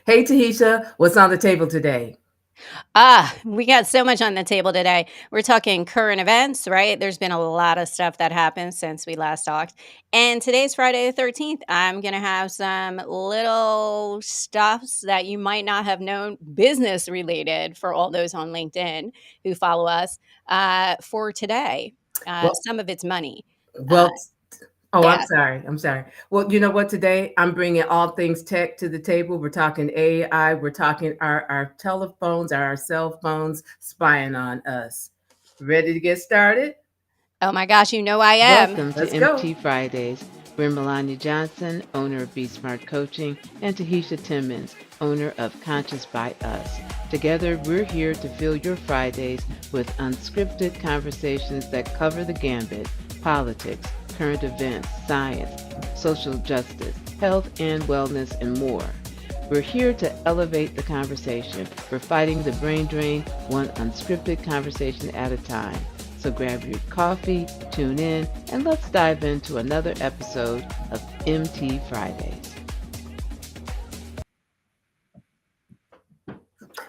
Hey, Tahisha, what's on the table today? We got so much on the table today. We're talking current events, right? There's been a lot of stuff that happened since we last talked. And today's Friday the 13th. I'm going to have some little stuffs that you might not have known, business related for all those on LinkedIn who follow us for today. Well, Some of it's money. Uh, well, oh, I'm yeah. sorry. I'm sorry. Well, you know what? Today I'm bringing all things tech to the table. We're talking AI. We're talking our telephones, our cell phones spying on us. Ready to get started? Oh my gosh, you know I am. Welcome to Let's go. MT Fridays. We're Melonya Johnson, owner of Be Smart Coaching, and Tahitia Timmons, owner of Conscious by Us. Together, we're here to fill your Fridays with unscripted conversations that cover the gambit: politics, current events, science, social justice, health and wellness, and more. We're here to elevate the conversation. We're fighting the brain drain, one unscripted conversation at a time. So grab your coffee, tune in, and let's dive into another episode of MT Fridays.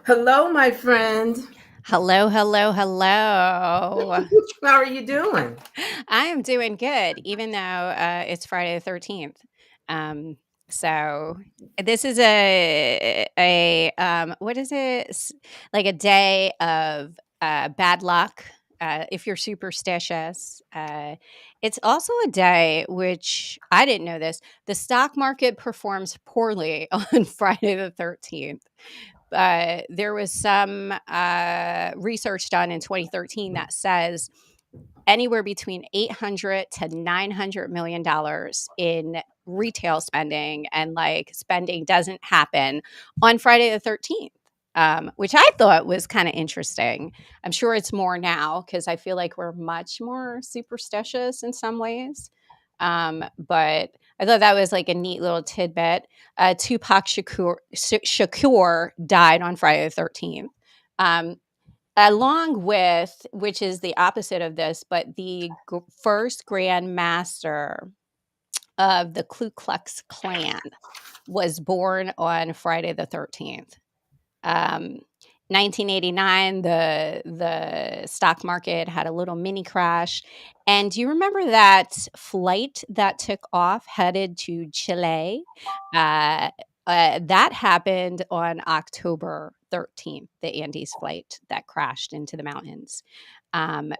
Hello, my friend. Hello, hello, hello. How are you doing? I am doing good, even though it's Friday the 13th. Um, so this is a what is it? Like a day of bad luck. If you're superstitious, it's also a day which I didn't know this. The stock market performs poorly on Friday the 13th. There was some research done in 2013 that says anywhere between 800 to 900 million dollars in retail spending and like spending doesn't happen on Friday the 13th. Which I thought was kind of interesting. I'm sure it's more now because I feel like we're much more superstitious in some ways. But I thought that was like a neat little tidbit. Tupac Shakur died on Friday the 13th. Um, Along with, which is the opposite of this, but the first Grand Master of the Ku Klux Klan was born on Friday the 13th. Um, 1989, the stock market had a little mini crash. And do you remember that flight that took off headed to Chile? Uh, that happened on October 13th, the Andes flight that crashed into the mountains.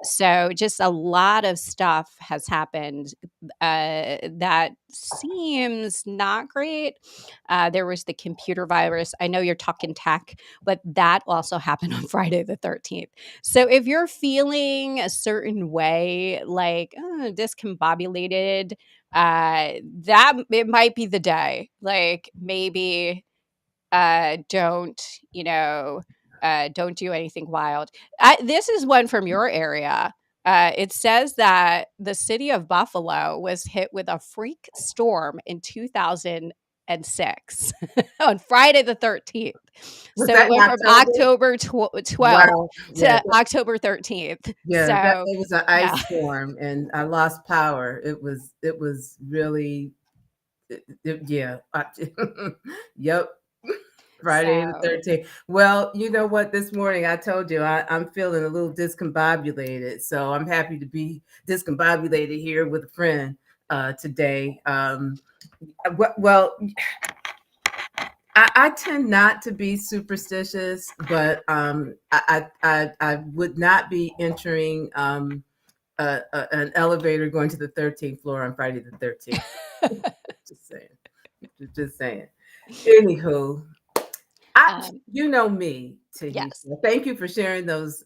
So just a lot of stuff has happened that seems not great. There was the computer virus. I know you're talking tech, but that also happened on Friday the 13th. So if you're feeling a certain way, like discombobulated, that it might be the day. Like maybe don't, you know, don't do anything wild. This is one from your area. It says that the city of Buffalo was hit with a freak storm in 2006 on Friday the 13th. Was So it that in went from October? October 12th Wow. Yeah, to October 13th. yeah. That So, it was an yeah. ice storm, and I lost power. It was really yeah. Yep. Friday the So, 13th. Well, you know what? This morning I told you I'm feeling a little discombobulated. So I'm happy to be discombobulated here with a friend today. Well, I tend not to be superstitious, but I would not be entering an elevator going to the 13th floor on Friday the 13th. Just saying. Just saying. Anywho, um, you know me, Tahiti. yes. Thank you for sharing those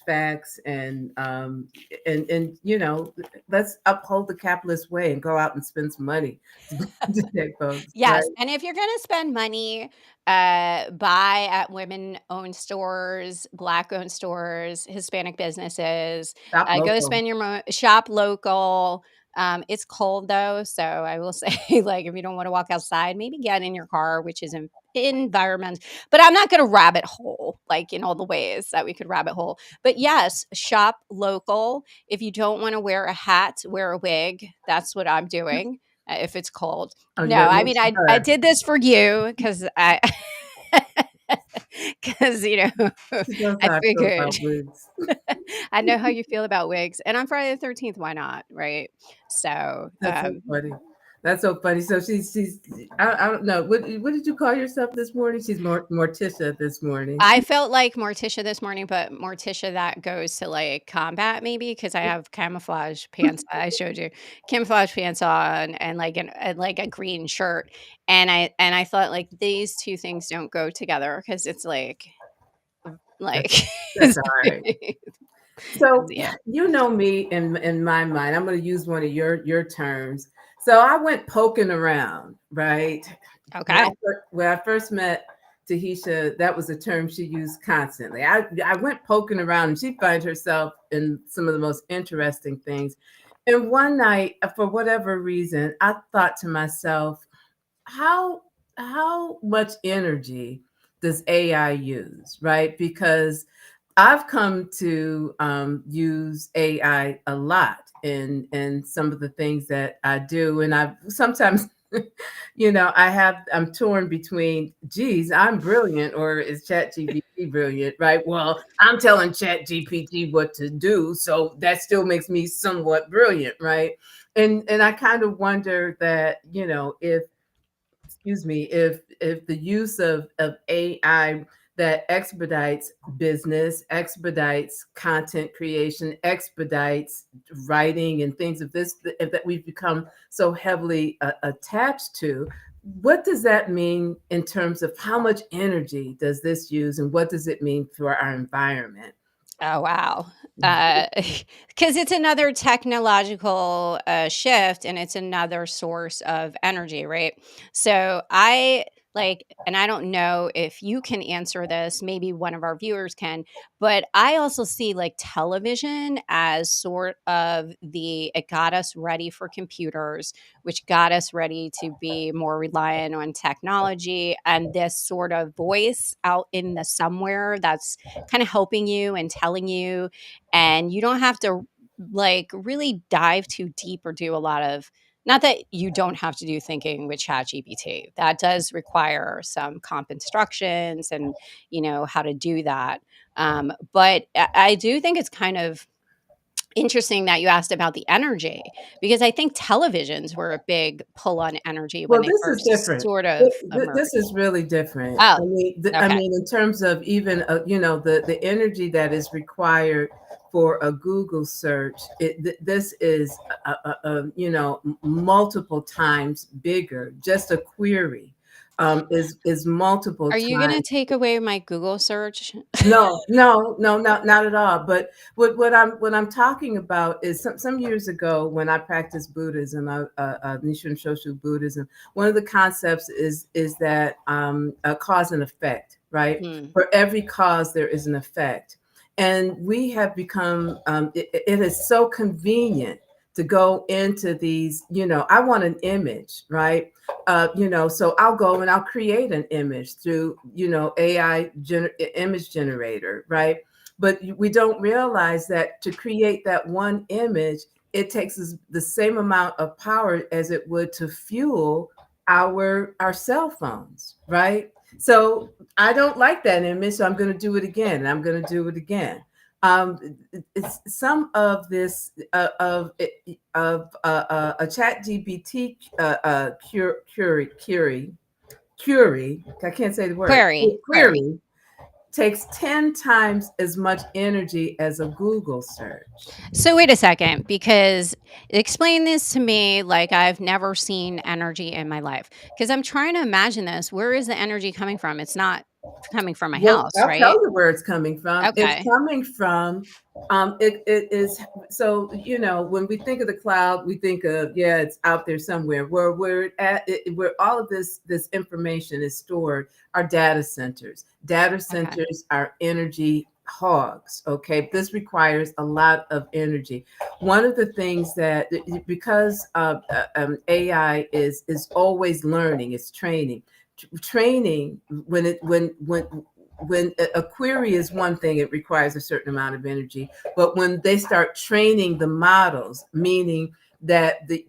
facts and let's uphold the capitalist way and go out and spend some money to take folks, right? Yes, and if you're gonna spend money, buy at women-owned stores, Black-owned stores, Hispanic businesses. Stop Go local. spend your shop local. It's cold though, so I will say, like, if you don't want to walk outside, maybe get in your car, which is an environment. But I'm not gonna rabbit hole like in all the ways that we could rabbit hole. But yes, shop local. If you don't want to wear a hat, wear a wig. That's what I'm doing. if it's cold. Oh, No, yeah, it I makes mean, I her. did this for you because I, because, She knows I how I feel figured about wigs. I know how you feel about wigs. And on Friday the 13th, why not? Right. So, That's so funny. That's so funny. So she's I don't know. What did you call yourself this morning? She's Morticia this morning. I felt like Morticia this morning, but Morticia that goes to like combat maybe because I have camouflage pants. I showed you camouflage pants on and like a green shirt, and I thought like these two things don't go together because it's That's, like that's all right. So yeah. you know me in my mind. I'm going to use one of your terms. So I went poking around, right? Okay. When I first met Tahitia, that was a term she used constantly. I went poking around, and she finds herself in some of the most interesting things. And one night, for whatever reason, I thought to myself, how how much energy does AI use, right? Because I've come to use AI a lot in some of the things that I do, and I sometimes, I'm torn between, geez, I'm brilliant, or is ChatGPT brilliant, right? Well, I'm telling ChatGPT what to do, so that still makes me somewhat brilliant, right? And I kind of wonder that, if excuse me, if the use of AI that expedites business, expedites content creation, expedites writing and things of this that we've become so heavily attached to, what does that mean in terms of how much energy does this use, and what does it mean for our environment? Oh, wow. Because it's another technological shift and it's another source of energy, right? So I like, and I don't know if you can answer this, maybe one of our viewers can, but I also see like television as sort of it got us ready for computers, which got us ready to be more reliant on technology and this sort of voice out in the somewhere that's kind of helping you and telling you, and you don't have to like really dive too deep or do a lot of, not that you don't have to do thinking with ChatGPT. That does require some comp instructions and how to do that. But I do think it's kind of interesting that you asked about the energy because I think televisions were a big pull on energy when Well, they this is first different. sort of This is emerged. really different. Oh, I okay. mean, in terms of even the energy that is required for a Google search, this is multiple times bigger. Just a query is multiple Are you going to times. take away my Google search? No, no, no, not at all. But what I'm talking about is some years ago when I practiced Buddhism, Nichiren Shoshu Buddhism. One of the concepts is that a cause and effect, right? Hmm. For every cause there is an effect, and we have become. It is so convenient to go into these. I want an image, right? So I'll go and I'll create an image through, AI image generator, right? But we don't realize that to create that one image, it takes us the same amount of power as it would to fuel our cell phones, right? So I don't like that image, so I'm going to do it again, and I'm going to do it again. It's some of this a chat GPT query, I can't say the word, Query. query takes 10 times as much energy as a Google search. So wait a second, because explain this to me like I've never seen energy in my life. Because I'm trying to imagine this. Where is the energy coming from? It's not coming from my Well, house, I'll tell right? you where it's coming from. It's Okay. coming from, it is, so, when we think of the cloud, we think of, yeah, it's out there somewhere. Where all of this information is stored are data centers. Data Okay. centers are energy hogs. Okay. This requires a lot of energy. One of the things that, because AI is always learning, it's training, when a query is one thing, it requires a certain amount of energy. But when they start training the models, meaning that the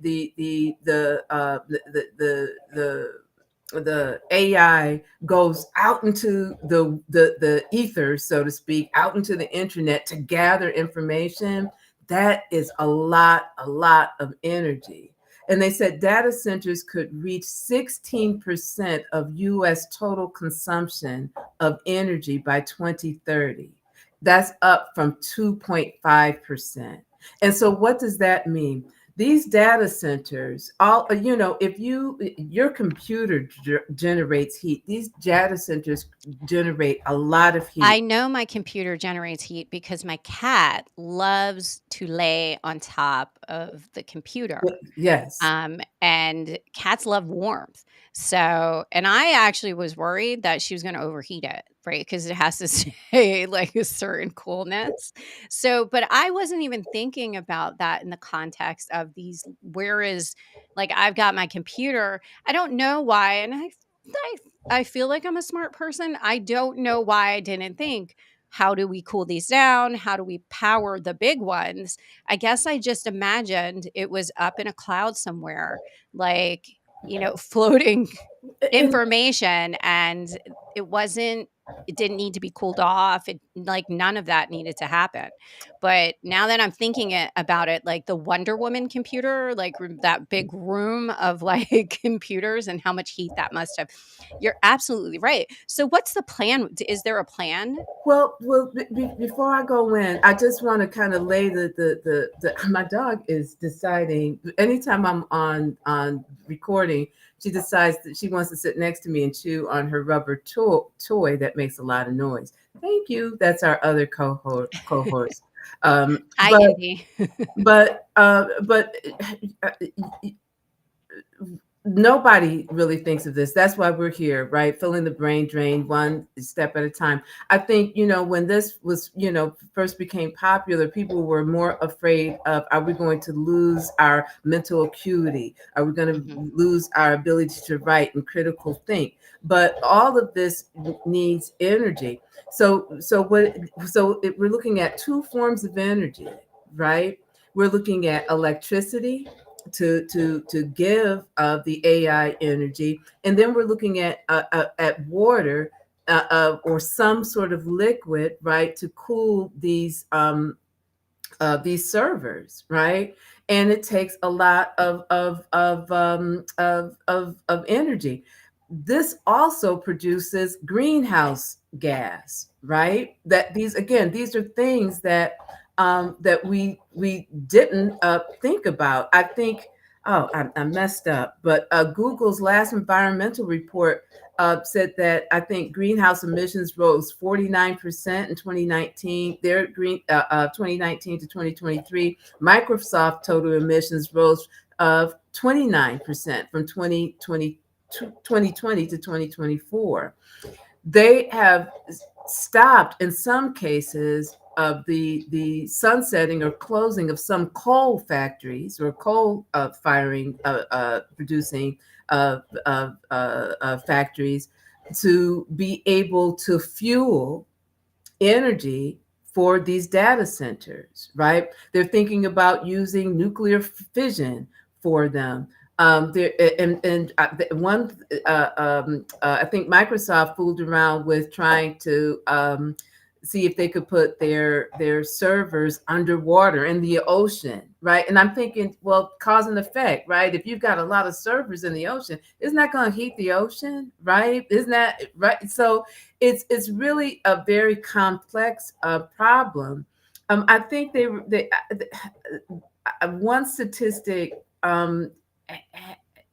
AI goes out into the ether, so to speak, out into the internet to gather information, that is a lot of energy. And they said data centers could reach 16% of US total consumption of energy by 2030. That's up from 2.5%. And so what does that mean? These data centers, all if your computer generates heat, these data centers generate a lot of I heat. know my computer generates heat because my cat loves to lay on top of the computer. Yes. And cats love warmth. So, and I actually was worried that she was going to overheat it, right? Because it has to stay like a certain coolness. So, but I wasn't even thinking about that in the context of these. Whereas, like, I've got my computer, I don't know why. And I, I feel like I'm a smart person. I don't know why I didn't think, how do we cool these down? How do we power the big ones? I guess I just imagined it was up in a cloud somewhere, like, floating And information, and it didn't need to be cooled off. It, like, none of that needed to happen. But now that I'm thinking about it, like the Wonder Woman computer, like that big room of like computers and how much heat that must have. You're absolutely right. So what's the plan? Is there a plan? before I go in, I just want to kind of lay the my dog is deciding anytime I'm on recording, she decides that she wants to sit next to me and chew on her rubber toy that makes a lot of noise. Thank you. That's our other cohort. Hi, But Indy. but nobody really thinks of this. That's why we're here, right? Filling the brain drain one step at a time. I think, when this was, first became popular, people were more afraid of, are we going to lose our mental acuity? Are we going Mhm. to lose our ability to write and critical think? But all of this needs energy. We're looking at two forms of energy, right? We're looking at electricity to give the AI energy, and then we're looking at water or some sort of liquid, right, to cool these servers, right? And it takes a lot of energy. This also produces greenhouse gas, right? That these are things that we didn't think about. I think, oh, I messed up, but Google's last environmental report said that I think greenhouse emissions rose 49% in 2019. Their 2019 to 2023. Microsoft total emissions rose of 29% from 2020 to 2024. They have stopped in some cases of the sunsetting or closing of some coal factories or coal firing producing factories to be able to fuel energy for these data centers, right? They're thinking about using nuclear fission for them. There and one, I think Microsoft fooled around with trying to see if they could put their servers underwater in the ocean, right? And I'm thinking, well, cause and effect, right? If you've got a lot of servers in the ocean, isn't that going to heat the ocean, right? Isn't that right? So it's really a very complex problem. I think they one statistic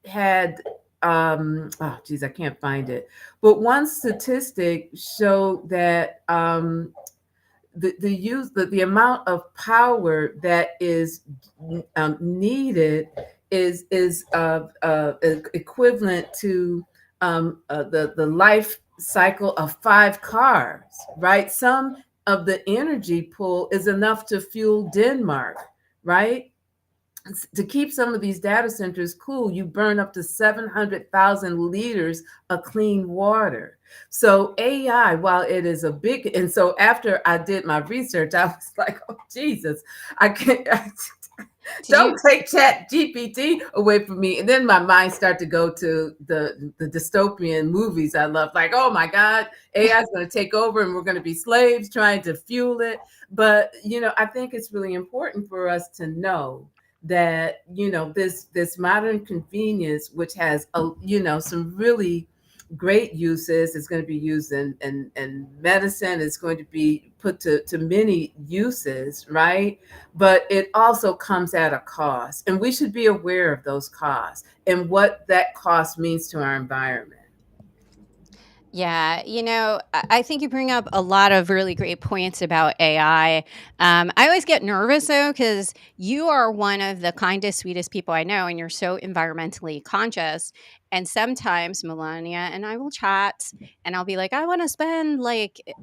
had oh geez, I can't find it, but one statistic showed that the amount of power that is needed is equivalent to the life cycle of 5 cars, right? Some of the energy pool is enough to fuel Denmark, right? To keep some of these data centers cool, you burn up to 700,000 liters of clean water. So AI, while it is a big, and so after I did my research, I was like, oh Jesus, I can't. Did you? Don't take Chat GPT away from me. And then my mind start to go to the dystopian movies I love. Like, oh my God, AI is going to take over and we're going to be slaves trying to fuel it. But I think it's really important for us to know that this modern convenience, which has some really great uses. It's going to be used in medicine. It's going to be put to many uses, right? But it also comes at a cost. And we should be aware of those costs and what that cost means to our environment. Yeah, I think you bring up a lot of really great points about AI. I always get nervous though, because you are one of the kindest, sweetest people I know, and you're so environmentally conscious. And sometimes Melania and I will chat, and I'll be like, I want to spend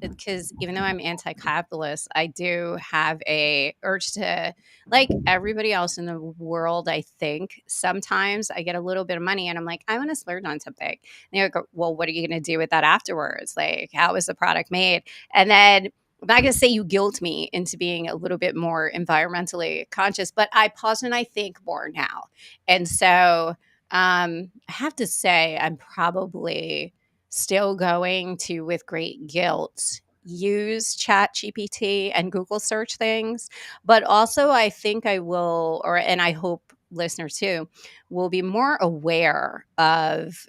because even though I'm anti-capitalist, I do have a urge to, like everybody else in the world, I think sometimes I get a little bit of money, and I'm like, I want to splurge on something. And you go, well, what are you going to do with that afterwards? Like, how is the product made? And then I'm not going to say you guilt me into being a little bit more environmentally conscious, but I pause and I think more now. And so I have to say, I'm probably still going to, with great guilt, use Chat GPT and Google search things. But also, I think I will, and I hope listeners too, will be more aware of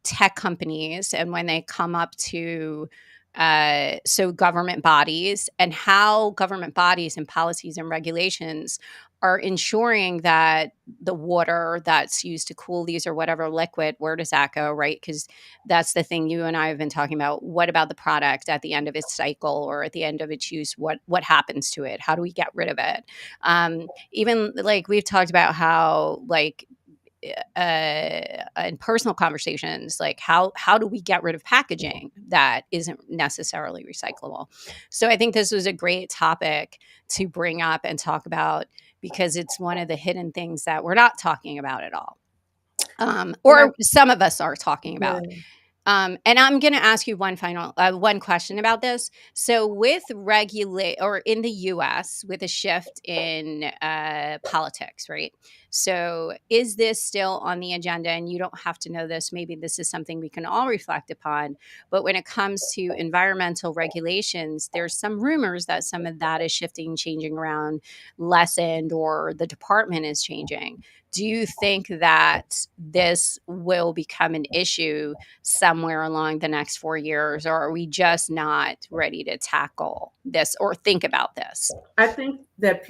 tech companies and when they come up to government bodies, and how government bodies and policies and regulations are ensuring that the water that's used to cool these or whatever liquid, where does that go, right? Because that's the thing you and I have been talking about. What about the product at the end of its cycle or at the end of its use? What happens to it? How do we get rid of it? Even like we've talked about how in personal conversations, like how do we get rid of packaging that isn't necessarily recyclable? So I think this was a great topic to bring up and talk about, because it's one of the hidden things that we're not talking about at all, or some of us are talking about. Yeah. And I'm going to ask you one question about this. So, with or in the U.S., with a shift in politics, right? So, is this still on the agenda? And you don't have to know this. Maybe this is something we can all reflect upon. But when it comes to environmental regulations, there's some rumors that some of that is shifting, changing around, lessened, or the department is changing. Do you think that this will become an issue somewhere along the next 4 years, or are we just not ready to tackle this or think about this? I think that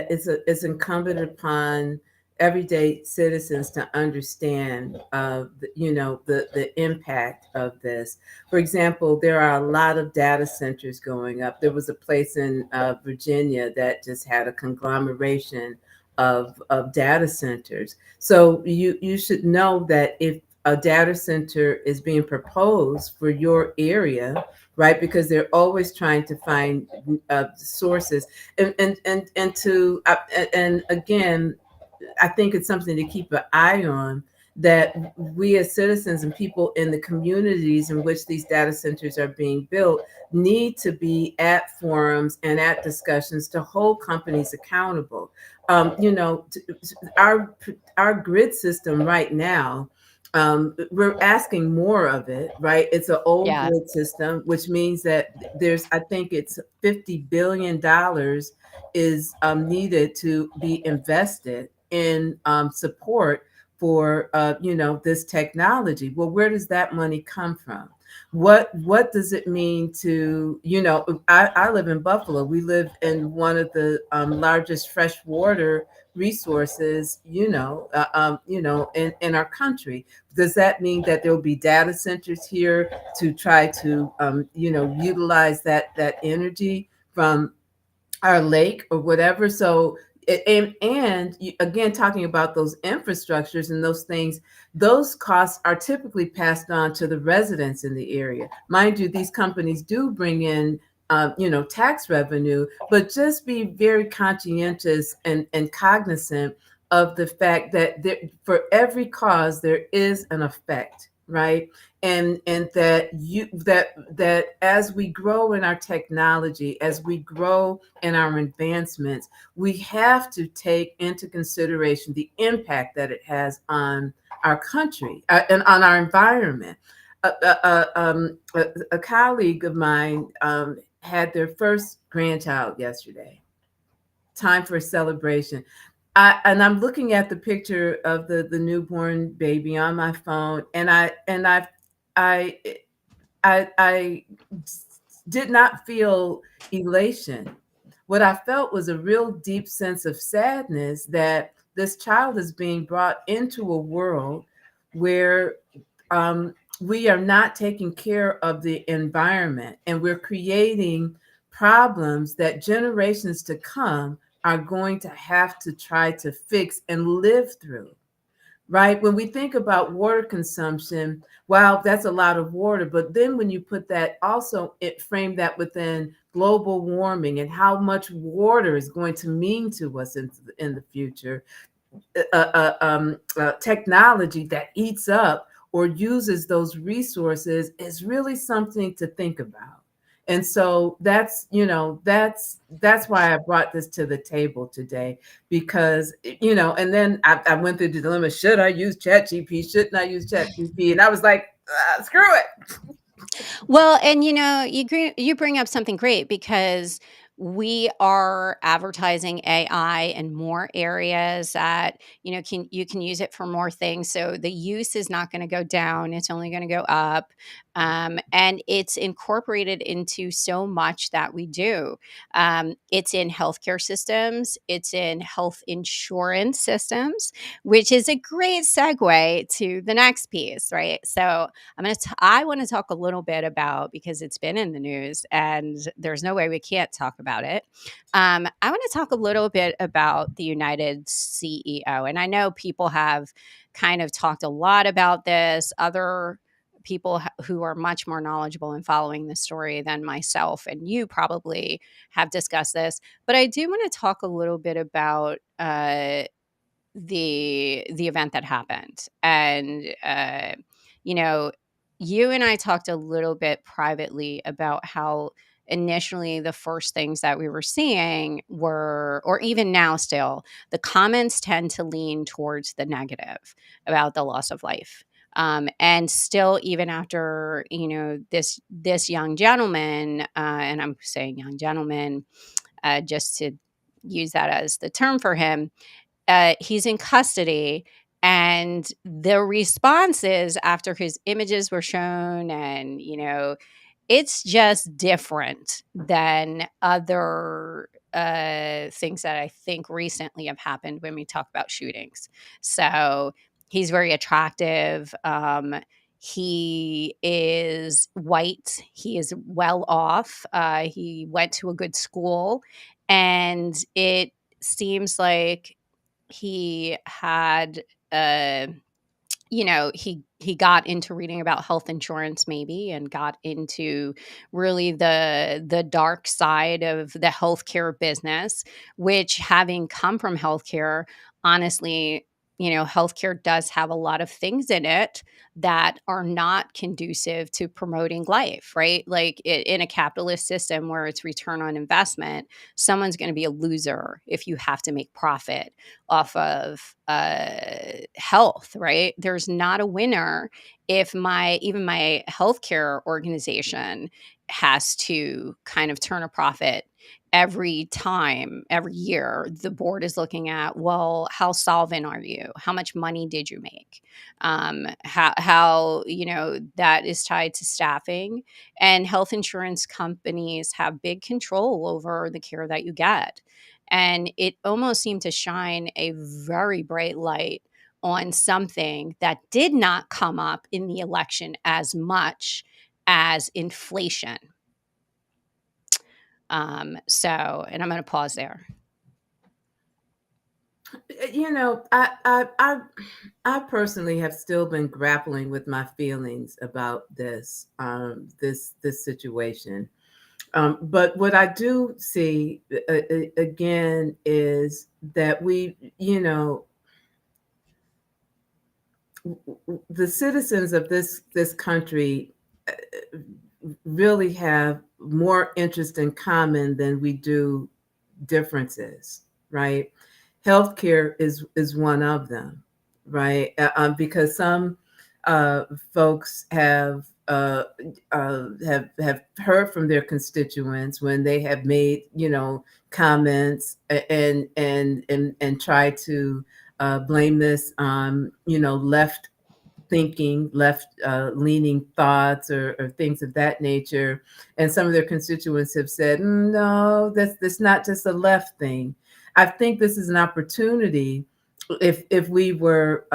it's incumbent upon everyday citizens to understand, the impact of this. For example, there are a lot of data centers going up. There was a place in Virginia that just had a conglomeration of data centers. So you should know that if a data center is being proposed for your area, right? Because they're always trying to find sources, and again, I think it's something to keep an eye on, that we as citizens and people in the communities in which these data centers are being built need to be at forums and at discussions to hold companies accountable. Our grid system right now, we're asking more of it, right? It's an old Yeah. grid system, which means that I think it's $50 billion is needed to be invested in support for this technology. Well, where does that money come from? What does it mean to I live in Buffalo. We live in one of the largest freshwater resources in our country. Does that mean that there will be data centers here to try to utilize that energy from our lake or whatever? So again, talking about those infrastructures and those things, those costs are typically passed on to the residents in the area. Mind you, these companies do bring in tax revenue, but just be very conscientious and cognizant of the fact that for every cause there is an effect, right? And that as we grow in our technology, as we grow in our advancements, we have to take into consideration the impact that it has on our country and on our environment. A colleague of mine had their first grandchild yesterday. Time for a celebration. I'm looking at the picture of the newborn baby on my phone, and I I did not feel elation. What I felt was a real deep sense of sadness that this child is being brought into a world where we are not taking care of the environment, and we're creating problems that generations to come are going to have to try to fix and live through. Right? When we think about water consumption, wow, that's a lot of water. But then when you put that also, it frame that within global warming and how much water is going to mean to us in the future, technology that eats up or uses those resources is really something to think about. And so that's why I brought this to the table today, because and then I went through the dilemma: should I use ChatGPT? Shouldn't I use ChatGPT? And I was like, screw it. Well, and you bring up something great because we are advertising AI in more areas that you can use it for more things. So the use is not going to go down; it's only going to go up, and it's incorporated into so much that we do. It's in healthcare systems, it's in health insurance systems, which is a great segue to the next piece, right? So I want to talk a little bit about, because it's been in the news and there's no way we can't talk about it. I want to talk a little bit about the United CEO. And I know people have kind of talked a lot about this. Other people who are much more knowledgeable in following the story than myself and you probably have discussed this. But I do want to talk a little bit about the event that happened. And you know, you and I talked a little bit privately about how initially the first things that we were seeing were, or even now still, the comments tend to lean towards the negative about the loss of life. And still, even after this young gentleman, and I'm saying young gentleman just to use that as the term for him, he's in custody, and the responses after his images were shown, and it's just different than other things that I think recently have happened when we talk about shootings. So he's very attractive. He is white. He is well off. He went to a good school, and it seems like he had he got into reading about health insurance maybe, and got into really the dark side of the healthcare business, which, having come from healthcare, honestly, healthcare does have a lot of things in it that are not conducive to promoting life, right? Like in a capitalist system where it's return on investment, someone's going to be a loser if you have to make profit off of health, right? There's not a winner if my healthcare organization has to kind of turn a profit every year. The board is looking at, well, how solvent are you? How much money did you make? How that is tied to staffing, and health insurance companies have big control over the care that you get. And it almost seemed to shine a very bright light on something that did not come up in the election as much as inflation. And I'm going to pause there. I personally have still been grappling with my feelings about this situation. But what I do see again is that the citizens of this country really have more interest in common than we do differences, right? Healthcare is one of them, right? Because some folks have heard from their constituents when they have made, comments and try to blame this on, left thinking, left leaning thoughts or things of that nature. And some of their constituents have said, no, that's not just a left thing. I think this is an opportunity if we were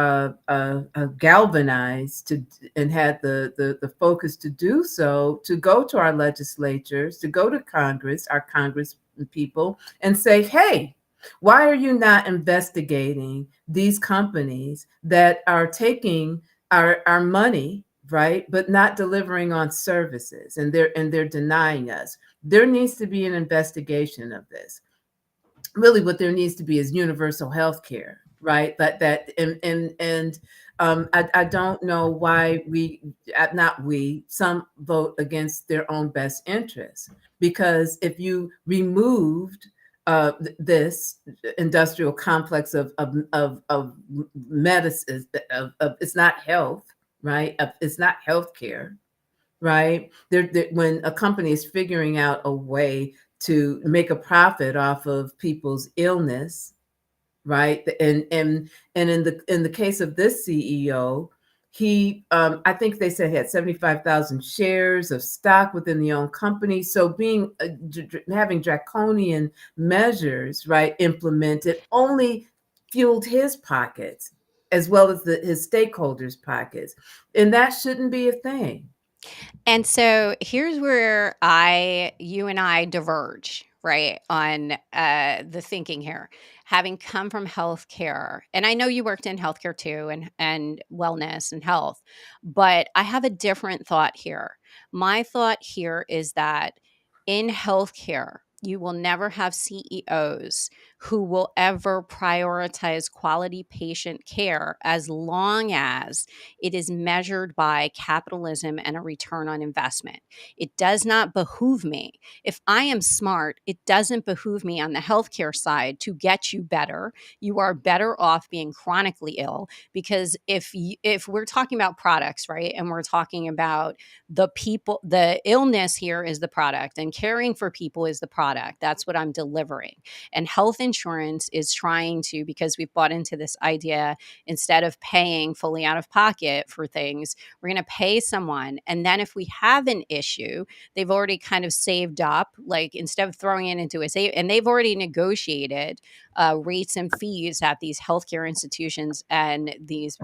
galvanized to and had the focus to do so, to go to our legislatures, to go to Congress, our Congress people, and say, hey, why are you not investigating these companies that are taking our money, right, but not delivering on services, and they're denying us? There needs to be an investigation of this. Really, what there needs to be is universal health care, right? I don't know why not we, some vote against their own best interests, because if you removed this industrial complex of medicine, of it's not health, right? It's not health care, right? When a company is figuring out a way to make a profit off of people's illness, right? And in the case of this CEO, he I think they said he had 75,000 shares of stock within the own company. So being having draconian measures, right, implemented only fueled his pockets as well as his stakeholders' pockets, and that shouldn't be a thing. And so here's where you and I diverge, right, on the thinking here. Having come from healthcare, and I know you worked in healthcare too, and wellness and health, but I have a different thought here. My thought here is that in healthcare, you will never have CEOs who will ever prioritize quality patient care as long as it is measured by capitalism and a return on investment. It does not behoove me. If I am smart, it doesn't behoove me on the healthcare side to get you better. You are better off being chronically ill, because if we're talking about products, right, and we're talking about the people, the illness here is the product, and caring for people is the product. That's what I'm delivering. And health insurance is trying to, because we've bought into this idea, instead of paying fully out of pocket for things, we're going to pay someone. And then if we have an issue, they've already kind of saved up, like instead of throwing it into a save, and they've already negotiated rates and fees at these healthcare institutions and these,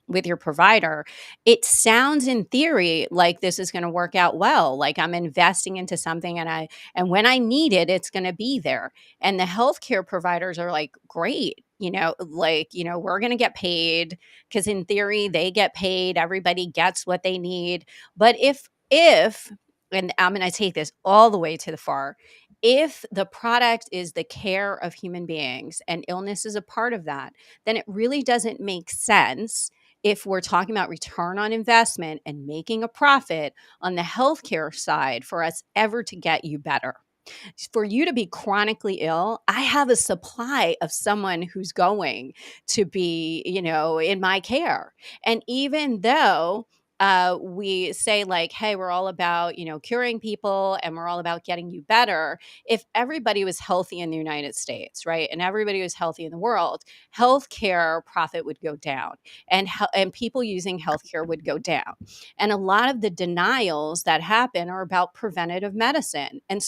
with your provider. It sounds in theory like this is going to work out well. Like I'm investing into something, and when I need it, it's going to be there. And the healthcare providers are like, great, we're going to get paid, because in theory they get paid, everybody gets what they need. But if and I'm going to take this all the way to the far, if the product is the care of human beings and illness is a part of that, then it really doesn't make sense, if we're talking about return on investment and making a profit on the healthcare side, for us ever to get you better. For you to be chronically ill, I have a supply of someone who's going to be, in my care. And even though we say like, hey, we're all about, curing people and we're all about getting you better. If everybody was healthy in the United States, right, and everybody was healthy in the world, healthcare profit would go down, and people using healthcare would go down. And a lot of the denials that happen are about preventative medicine and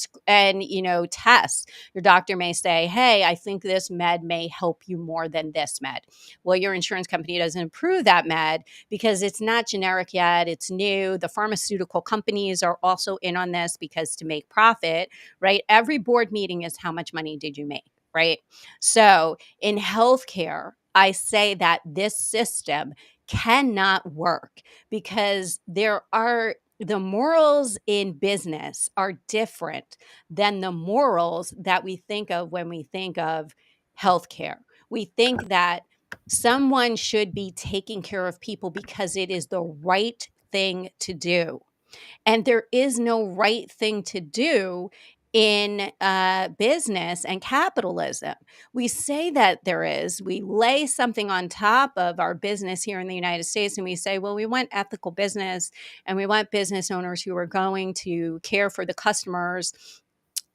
tests. Your doctor may say, hey, I think this med may help you more than this med. Well, your insurance company doesn't approve that med because it's not generic yet, it's new. The pharmaceutical companies are also in on this because to make profit, right? Every board meeting is how much money did you make, right? So in healthcare, I say that this system cannot work because the morals in business are different than the morals that we think of when we think of healthcare. We think that Someone should be taking care of people because it is the right thing to do. And there is no right thing to do in business and capitalism. We say that there is. We lay something on top of our business here in the United States and we say, well, we want ethical business and we want business owners who are going to care for the customers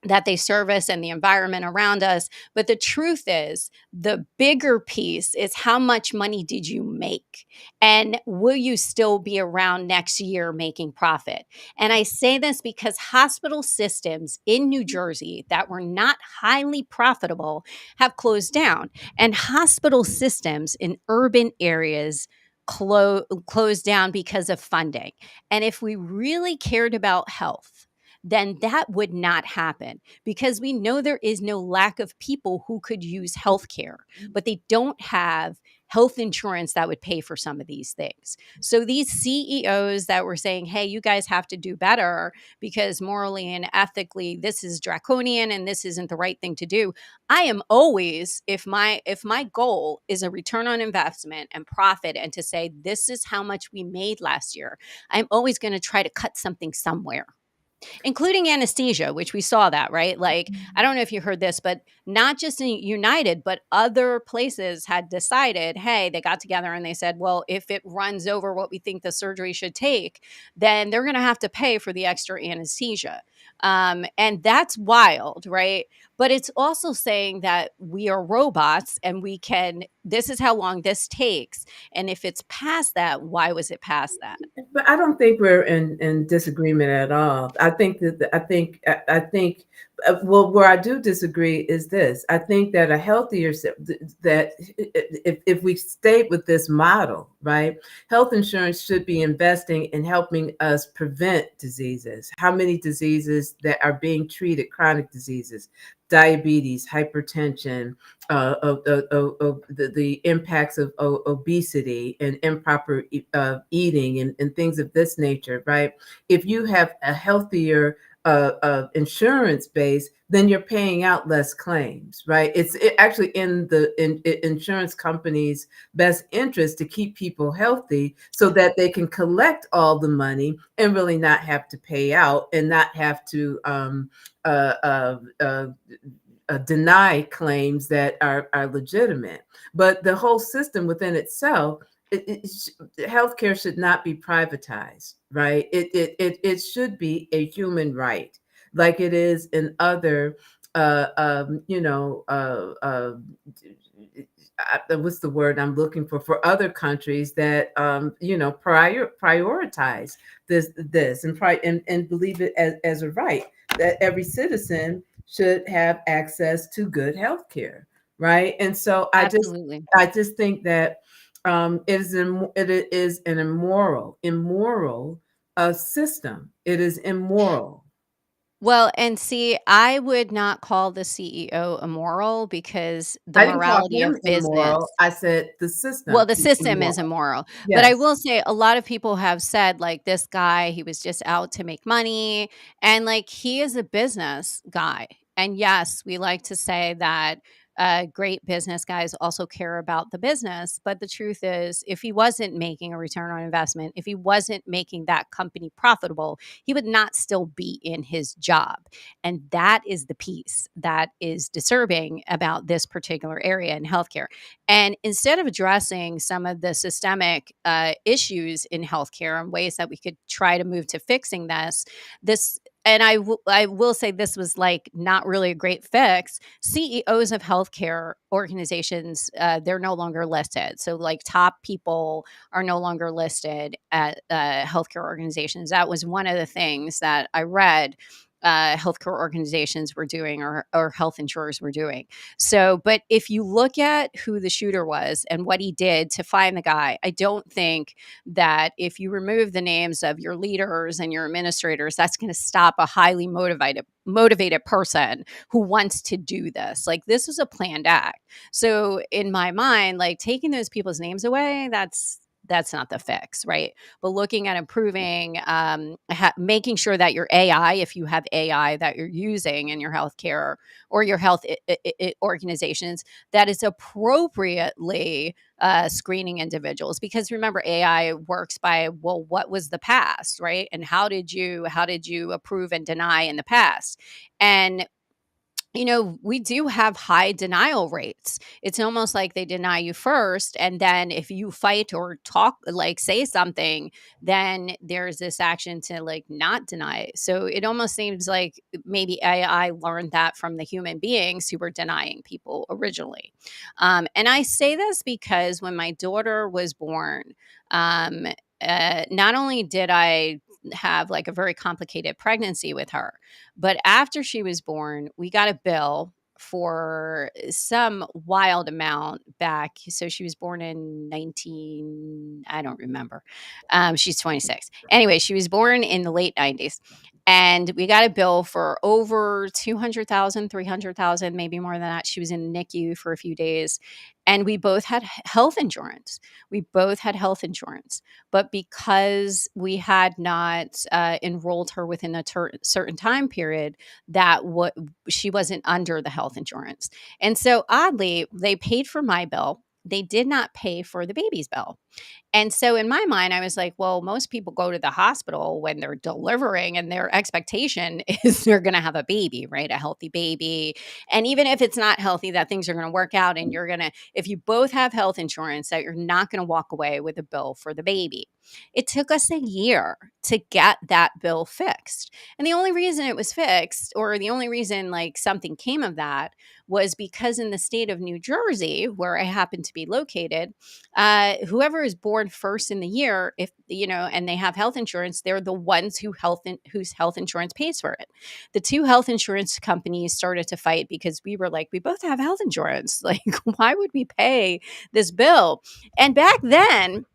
that they service and the environment around us. But the truth is, the bigger piece is how much money did you make? And will you still be around next year making profit? And I say this because hospital systems in New Jersey that were not highly profitable have closed down, and hospital systems in urban areas closed down because of funding. And if we really cared about health, then that would not happen because we know there is no lack of people who could use healthcare, but they don't have health insurance that would pay for some of these things. So these CEOs that were saying, hey, you guys have to do better because morally and ethically this is draconian and this isn't the right thing to do. I am always, if my goal is a return on investment and profit and to say this is how much we made last year, I'm always going to try to cut something somewhere, including anesthesia, which we saw that, right? Like, I don't know if you heard this, but not just in United, but other places had decided, hey, they got together and they said, well, if it runs over what we think the surgery should take, then they're going to have to pay for the extra anesthesia. And that's wild, right? But it's also saying that we are robots and we can, this is how long this takes. And if it's past that, why was it past that? But I don't think we're in disagreement at all. I think that I think well, where I do disagree is this. I think that a healthier that if we stay with this model, right, health insurance should be investing in helping us prevent diseases. How many diseases that are being treated, chronic diseases, diabetes, hypertension, the impacts of obesity and improper eating and things of this nature, right? If you have a healthier insurance base, then you're paying out less claims, right? It's actually in the insurance company's best interest to keep people healthy so that they can collect all the money and really not have to pay out and not have to uh, uh, uh, deny claims that are legitimate. But the whole system within itself, healthcare should not be privatized, right? It should be a human right, like it is in other, what's the word I'm looking for other countries that prioritize this and believe it as a right that every citizen should have access to good health care, right? And so Absolutely. I just think that it is an immoral system. It is immoral. Well, and see, I would not call the CEO immoral because the I didn't call morality him of business. immoral. I said the Well, system the is system is immoral. immoral. But I Yes. will say a lot of people have said, like, this guy, he was just out to make money. And, like, he is a business guy. And yes, we like to say that great business guys also care about the business. But the truth is, if he wasn't making a return on investment, if he wasn't making that company profitable, he would not still be in his job. And that is the piece that is disturbing about this particular area in healthcare. And instead of addressing some of the systemic issues in healthcare and ways that we could try to move to fixing this, and I will say this was like not really a great fix. CEOs of healthcare organizations, they're no longer listed. So like top people are no longer listed at healthcare organizations. That was one of the things that I read healthcare organizations were doing or health insurers were doing. So, but if you look at who the shooter was and what he did to find the guy, I don't think that if you remove the names of your leaders and your administrators, that's going to stop a highly motivated person who wants to do this. Like this was a planned act. So in my mind, like taking those people's names away, that's not the fix, right? But looking at improving, making sure that your AI, if you have AI that you're using in your healthcare or your health organizations, that is appropriately screening individuals. Because remember, AI works by, well, what was the past, right? And how did you approve and deny in the past? And we do have high denial rates. It's almost like they deny you first. And then if you fight or talk, like say something, then there's this action to like not deny it. So it almost seems like maybe AI learned that from the human beings who were denying people originally. And I say this because when my daughter was born, um, not only did I have like a very complicated pregnancy with her, but after she was born, we got a bill for some wild amount back. So she was born in 19, I don't remember. She's 26. Anyway, she was born in the late 90s. And we got a bill for over 200,000, 300,000, maybe more than that. She was in NICU for a few days. And we both had health insurance. We both had health insurance. But because we had not enrolled her within a certain time period, she wasn't under the health insurance. And so oddly, they paid for my bill. They did not pay for the baby's bill. And so in my mind, I was like, well, most people go to the hospital when they're delivering and their expectation is they're going to have a baby, right? A healthy baby. And even if it's not healthy, that things are going to work out and if you both have health insurance, that you're not going to walk away with a bill for the baby. It took us a year to get that bill fixed. And the only reason it was fixed, or the only reason like something came of that, was because in the state of New Jersey, where I happen to be located, whoever is born first in the year, if and they have health insurance, they're the ones whose health insurance pays for it. The two health insurance companies started to fight because we were like, we both have health insurance. Like, why would we pay this bill? And back then,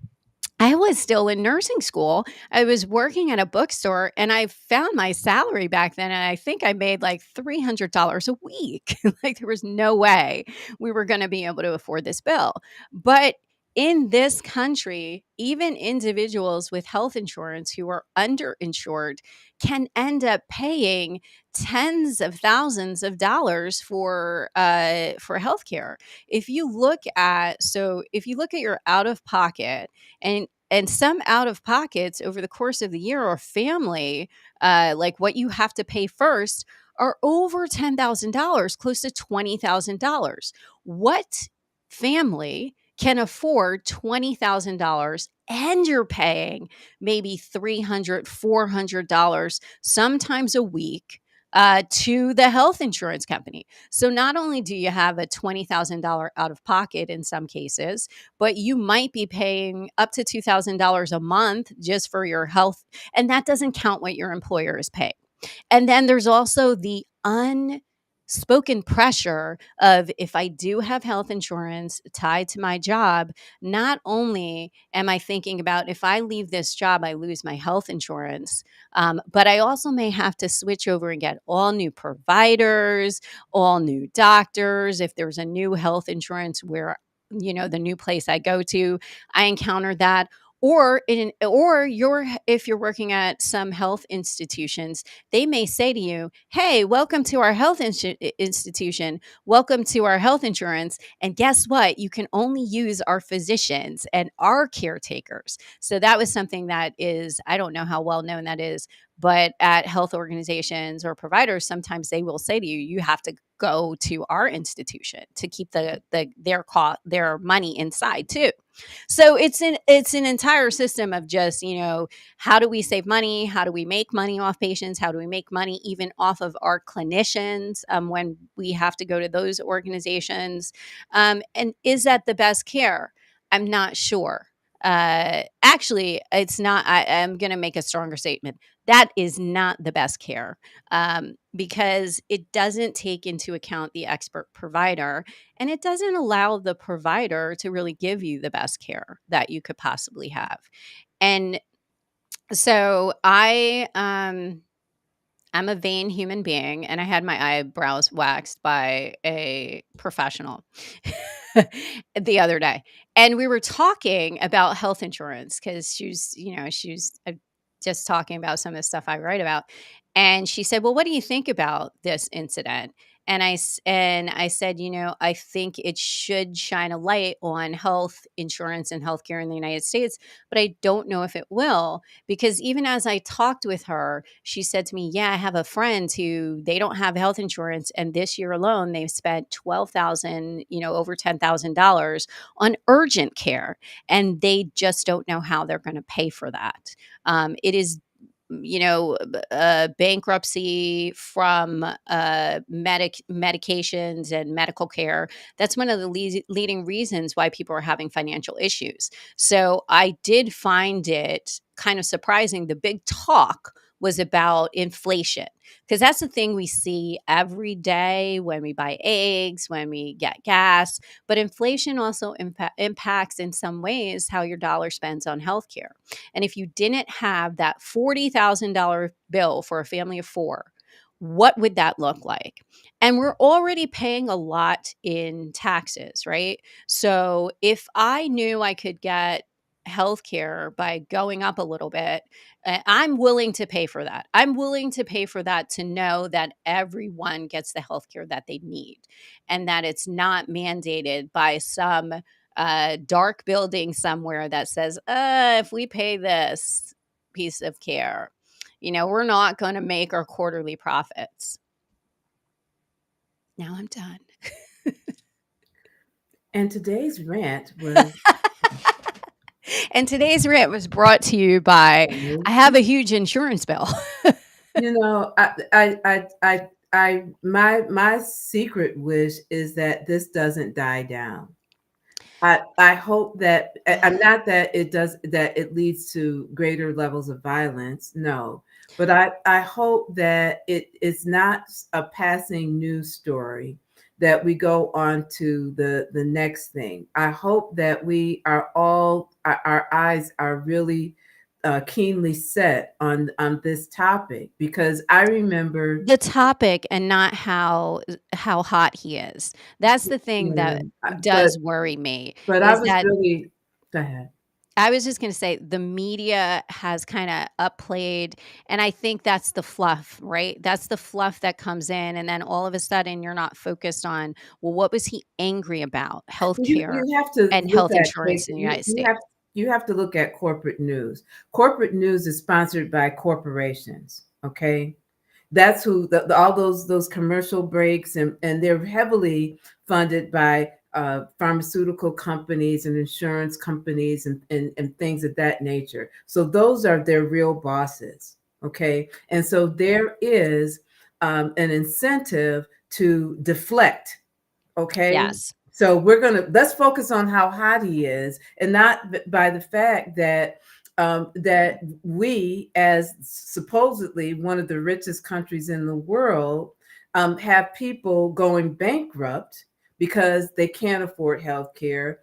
I was still in nursing school. I was working at a bookstore and I found my salary back then. And I think I made like $300 a week. Like there was no way we were going to be able to afford this bill. But in this country, even individuals with health insurance who are underinsured can end up paying tens of thousands of dollars for healthcare. If you look at your out of pocket, and some out of pockets over the course of the year or family, like what you have to pay first, are over $10,000, close to $20,000. What family can afford $20,000 and you're paying maybe $300, $400, sometimes a week, to the health insurance company? So not only do you have a $20,000 out of pocket in some cases, but you might be paying up to $2,000 a month just for your health. And that doesn't count what your employer is paying. And then there's also the unspoken pressure of, if I do have health insurance tied to my job, not only am I thinking about, if I leave this job, I lose my health insurance, but I also may have to switch over and get all new providers, all new doctors. If there's a new health insurance where, the new place I go to, I encounter that. If you're working at some health institutions, they may say to you, hey, welcome to our health institution. Welcome to our health insurance. And guess what? You can only use our physicians and our caretakers. So that was something that is, I don't know how well known that is, but at health organizations or providers, sometimes they will say to you, you have to go to our institution to keep their money inside too. So it's an entire system of just, how do we save money? How do we make money off patients? How do we make money even off of our clinicians when we have to go to those organizations? And is that the best care? I'm not sure. Actually, it's not. I'm going to make a stronger statement. That is not the best care, because it doesn't take into account the expert provider, and it doesn't allow the provider to really give you the best care that you could possibly have. And so I'm a vain human being, and I had my eyebrows waxed by a professional the other day. And we were talking about health insurance because she was just talking about some of the stuff I write about. And she said, "Well, what do you think about this incident?" And I said, I think it should shine a light on health insurance and healthcare in the United States, but I don't know if it will, because even as I talked with her, she said to me, "Yeah, I have a friend who they don't have health insurance, and this year alone they've spent 12,000, over $10,000 on urgent care, and they just don't know how they're going to pay for that." It is bankruptcy from medications and medical care. That's one of the leading reasons why people are having financial issues. So I did find it kind of surprising. The big talk was about inflation, because that's the thing we see every day when we buy eggs, when we get gas. But inflation also impacts in some ways how your dollar spends on healthcare. And if you didn't have that $40,000 bill for a family of four, what would that look like? And we're already paying a lot in taxes, right? So if I knew I could get healthcare by going up a little bit, I'm willing to pay for that. I'm willing to pay for that, to know that everyone gets the healthcare that they need, and that it's not mandated by some dark building somewhere that says, if we pay this piece of care, we're not going to make our quarterly profits. Now I'm done. And today's rant was And today's rant was brought to you by, I have a huge insurance bill. my secret wish is that this doesn't die down. I hope that, I'm not that it does, that it leads to greater levels of violence. No, but I hope that it's not a passing news story, that we go on to the next thing. I hope that we are all, our eyes are really keenly set on this topic, because I remember The topic, and not how hot he is. That's the thing that but does worry me, I is was that really, go ahead. I was just gonna say the media has kinda upplayed, and I think that's the fluff, right? That's the fluff that comes in, and then all of a sudden you're not focused on, well, what was he angry about? Healthcare You have to and look health at insurance in the United you States. have, you have to look at corporate news. Corporate news is sponsored by corporations. Okay, that's who all those commercial breaks, and they're heavily funded by pharmaceutical companies and insurance companies, and things of that nature. So those are their real bosses. Okay, and so there is an incentive to deflect. Okay, Yes. so let's focus on how hot he is, and not by the fact that that we, as supposedly one of the richest countries in the world, have people going bankrupt because they can't afford health care.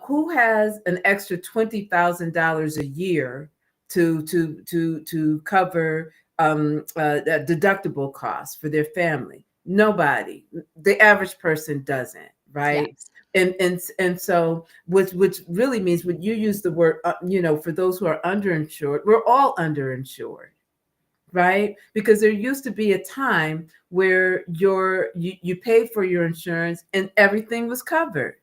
Who has an extra $20,000 a year to cover deductible costs for their family? Nobody. The average person doesn't, right? Yes. And so, which really means, when you use the word, for those who are underinsured, we're all underinsured, right? Because there used to be a time where you paid for your insurance and everything was covered,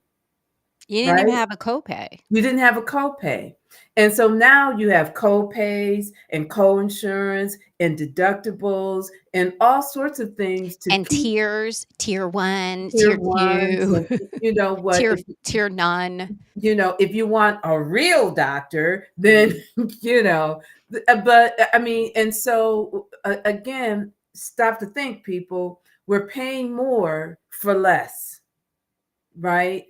You didn't even right? have a copay. You didn't have a copay. And so now you have copays and co-insurance and deductibles and all sorts of things to And keep tiers, tier 1, tier tier ones. 2, And you know what? tier none. If you want a real doctor, then but I mean, and so again, stop to think, people. We're paying more for less, right?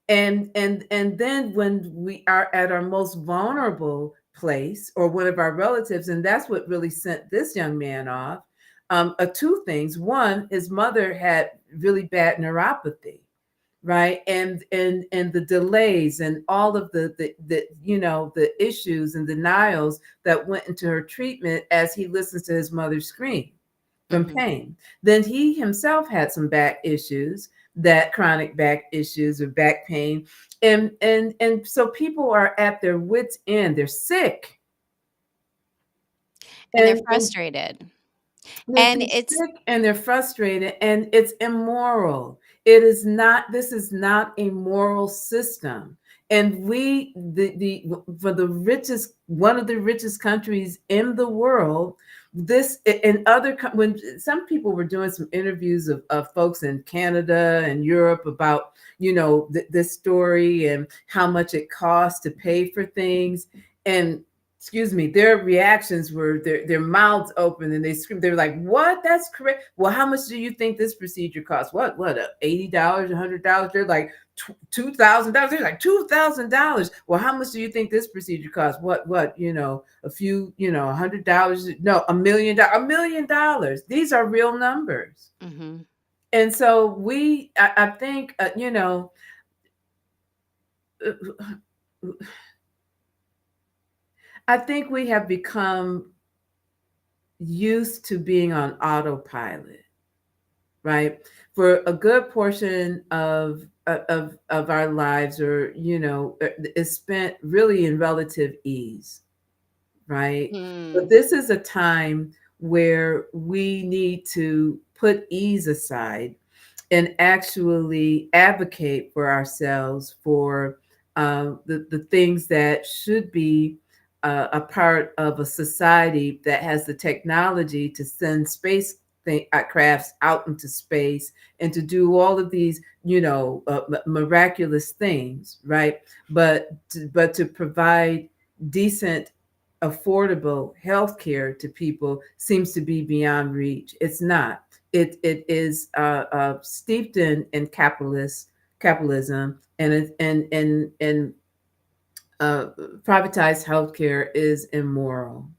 And then when we are at our most vulnerable place, or one of our relatives, and that's what really sent this young man off. Two things: one, his mother had really bad neuropathy, right? And the delays and all of the issues and denials that went into her treatment as he listens to his mother scream. from pain. Then he himself had some back issues, that chronic back issues or back pain. And so people are at their wits' end. They're sick. And they're And frustrated. they're And it's sick and they're frustrated, and it's immoral. It is not, this is not a moral system. And we, the for the richest, one of the richest countries in the world, this in other when some people were doing some interviews of folks in Canada and Europe about, you know, this story and how much it costs to pay for things. And excuse me, their reactions were their mouths open and they screamed. They were like, "What? That's correct. Well, how much do you think this procedure costs? What? $80, $100?" They're like $2,000. They're like $2,000. Well, how much do you think this procedure costs? What? You know, a few, you know, $100? No, $1 million. $1 million. These are real numbers. And so I think, you know. I think we have become used to being on autopilot, right? For a good portion of our lives, or you know, is spent really in relative ease, right? But this is a time where we need to put ease aside and actually advocate for ourselves, for the things that should be a part of a society that has the technology to send space crafts out into space and to do all of these, you know, miraculous things, right? But to provide decent, affordable health care to people seems to be beyond reach. It's not. It is steeped in capitalism, and privatized healthcare is immoral.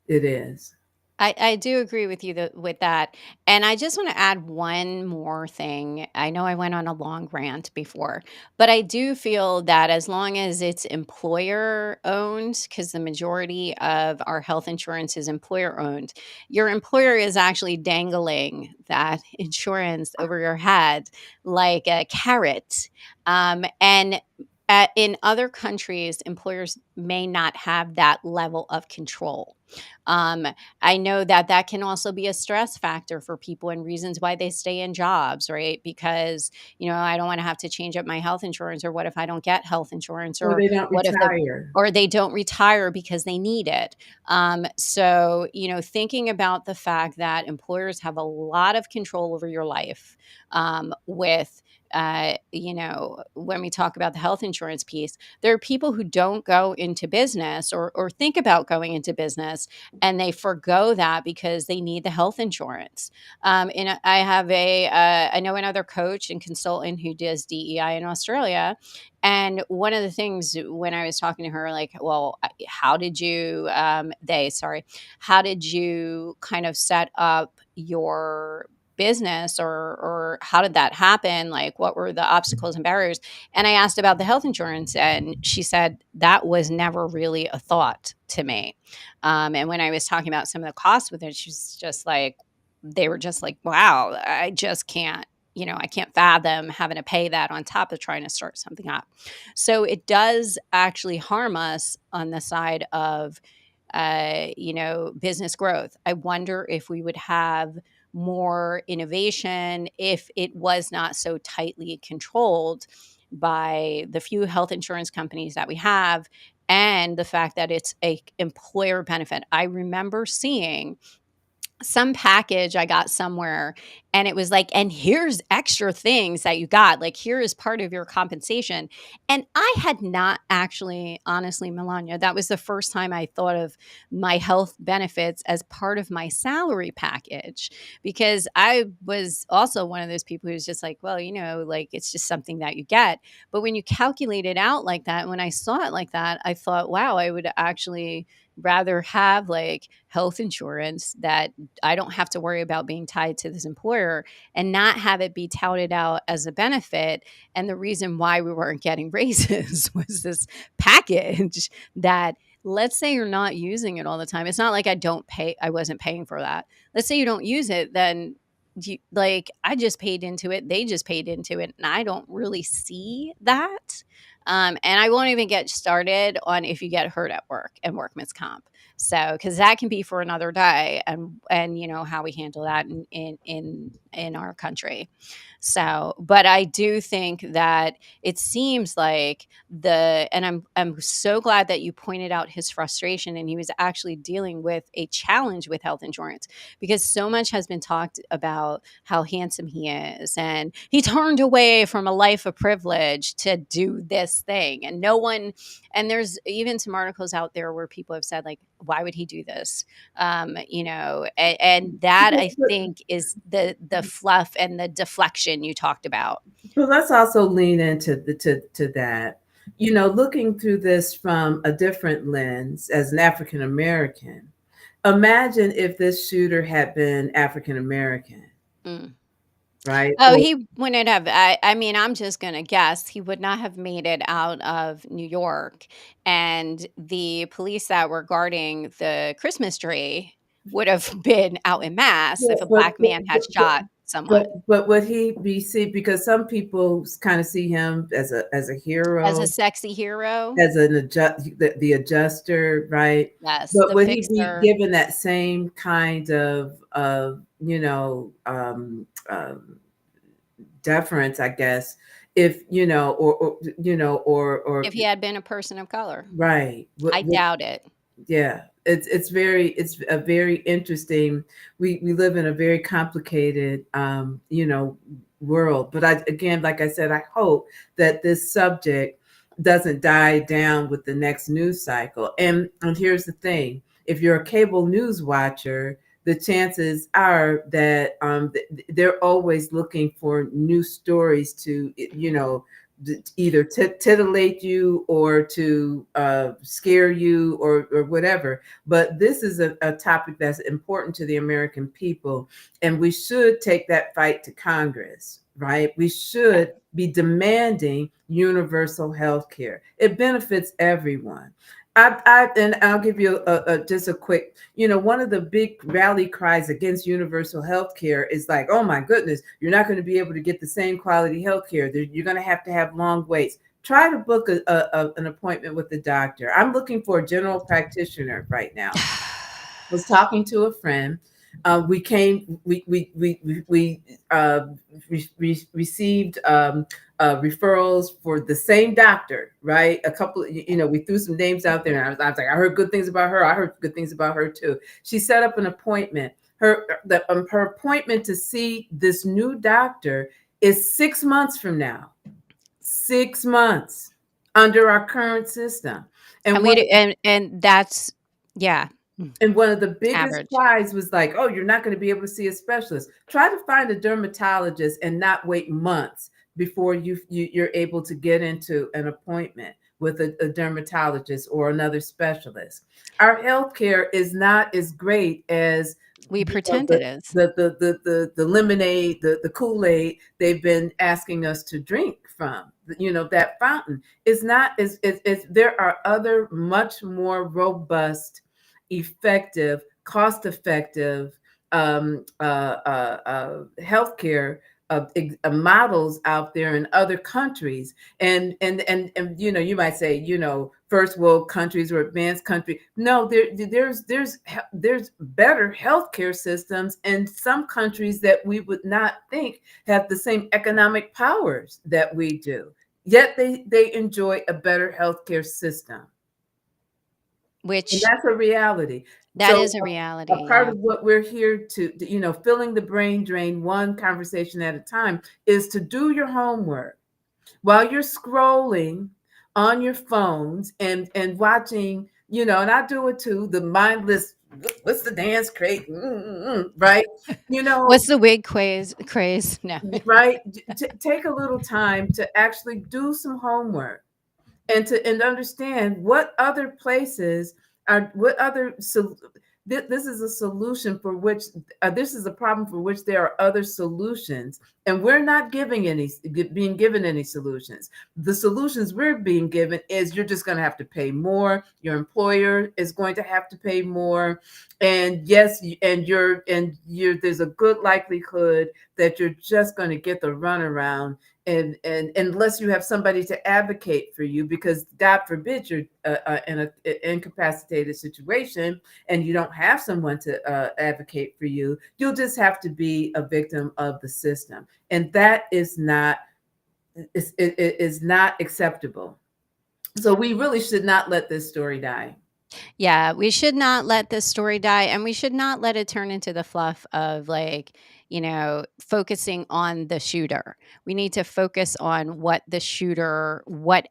It is. I do agree with you with that. And I just want to add one more thing. I know I went on a long rant before, but I do feel that as long as it's employer owned, because the majority of our health insurance is employer owned, your employer is actually dangling that insurance over your head like a carrot. And in other countries, employers may not have that level of control. Um, I know that that can also be a stress factor for people and reasons why they stay in jobs, right? Because, you know, I don't want to have to change up my health insurance, or what if I don't get health insurance, Or or they don't what if the retire. or they don't retire because they need it. So, you know, thinking about the fact that employers have a lot of control over your life, with you know, when we talk about the health insurance piece, there are people who don't go into business, or think about going into business, and they forgo that because they need the health insurance. And I have I know another coach and consultant who does DEI in Australia. And one of the things when I was talking to her, like, well, how did you, how did you kind of set up your business, or how did that happen? Like, what were the obstacles and barriers? And I asked about the health insurance, and she said that was never really a thought to me. And when I was talking about some of the costs with it, she's just like, they were just like, wow, I just can't, you know, I can't fathom having to pay that on top of trying to start something up. So it does actually harm us on the side of, you know, business growth. I wonder if we would have more innovation if it was not so tightly controlled by the few health insurance companies that we have, and the fact that it's a employer benefit. I remember seeing some package I got somewhere, and it was like, and here's extra things that you got, like here is part of your compensation. And I had not actually, honestly, Melonya, that was the first time I thought of my health benefits as part of my salary package, because I was also one of those people who's just like, well, you know, like it's just something that you get. But when you calculate it out like that, when I saw it like that, I thought, wow, I would actually rather have like health insurance that I don't have to worry about being tied to this employer, and not have it be touted out as a benefit. And the reason why we weren't getting raises was this package that let's say you're not using it all the time. It's not like I wasn't paying for that. Let's say you don't use it, then like I just paid into it, they just paid into it, and I don't really see that. And I won't even get started on if you get hurt at work and workman's comp. So, because that can be for another day, and how we handle that in our country. So, but I do think that it seems like and I'm so glad that you pointed out his frustration, and he was actually dealing with a challenge with health insurance, because so much has been talked about how handsome he is, and he turned away from a life of privilege to do this thing, and no one, and there's even some articles out there where people have said, like, why would he do this? And that, I think, is the fluff and the deflection you talked about. But let's also lean into to that. Looking through this from a different lens as an African American, imagine if this shooter had been African American, Mm. right? Oh, Or he wouldn't have. I mean, I'm just going to guess he would not have made it out of New York. And the police that were guarding the Christmas tree would have been out in mass yeah, if a black man had shot someone but would he be see? Because some people kind of see him as a as a hero, sexy hero. as the adjuster, right? Yes, But the would he be fixer. given that same kind of deference, I guess, if or If he had been a person of color, right? I doubt it. Yeah, it's a very interesting. We live in a very complicated world. But again, like I said, I hope that this subject doesn't die down with the next news cycle. And here's the thing: if you're a cable news watcher, the chances are that they're always looking for new stories to either titillate you or to scare you or whatever. But this is a topic that's important to the American people, and we should take that fight to Congress, right? We Yeah. should be demanding universal health care. It benefits everyone. And I'll give you just a quick, one of the big rally cries against universal health care is like, oh my goodness, you're not going to be able to get the same quality health care. You're going to have long waits. Try to book an appointment with the doctor. I'm looking for a general practitioner right now. Was talking to a friend. We came, we received referrals for the same doctor, right? A couple, we threw some names out there, and I was like, I heard good things about her. I heard good things about her too. She set up an appointment. Her appointment to see this new doctor is 6 months from now. 6 months under our current system, and And and that's, yeah, And one of the biggest average. cries was like, "Oh, you're not going to be able to see a specialist. Try to find a dermatologist and not wait months before you're able to get into an appointment with a dermatologist or another specialist." Our healthcare is not as great as We pretend it is. the lemonade, the Kool-Aid they've been asking us to drink from. That fountain is not as there are other much more robust, effective, cost-effective healthcare models out there in other countries. And you might say, first world countries or advanced country. No, there's better healthcare systems in some countries that we would not think have the same economic powers that we do. Yet they enjoy a better healthcare system. And Which, that's a reality. that So is a a reality, part yeah. of what we're here to, filling the brain drain one conversation at a time, is to do your homework while you're scrolling on your phones and watching, and I do it too, the mindless, what's the dance crate, right? You know, What's the wig craze? No. right? Take a little time to actually do some homework and understand what other places are, what other this is a solution for which this is a problem for which there are other solutions, and we're not being given any solutions. The solutions we're being given is you're just going to have to pay more. Your employer is going to have to pay more, and yes, and you're there's a good likelihood that you're just going to get the runaround, and unless you have somebody to advocate for you, because God forbid you're in an incapacitated situation and you don't have someone to advocate for you, you'll just have to be a victim of the system, and that is not acceptable. So we really should not let this story die. Yeah, we should not let this story die, and we should not let it turn into the fluff of like, focusing on the shooter. We need to focus on what the shooter, what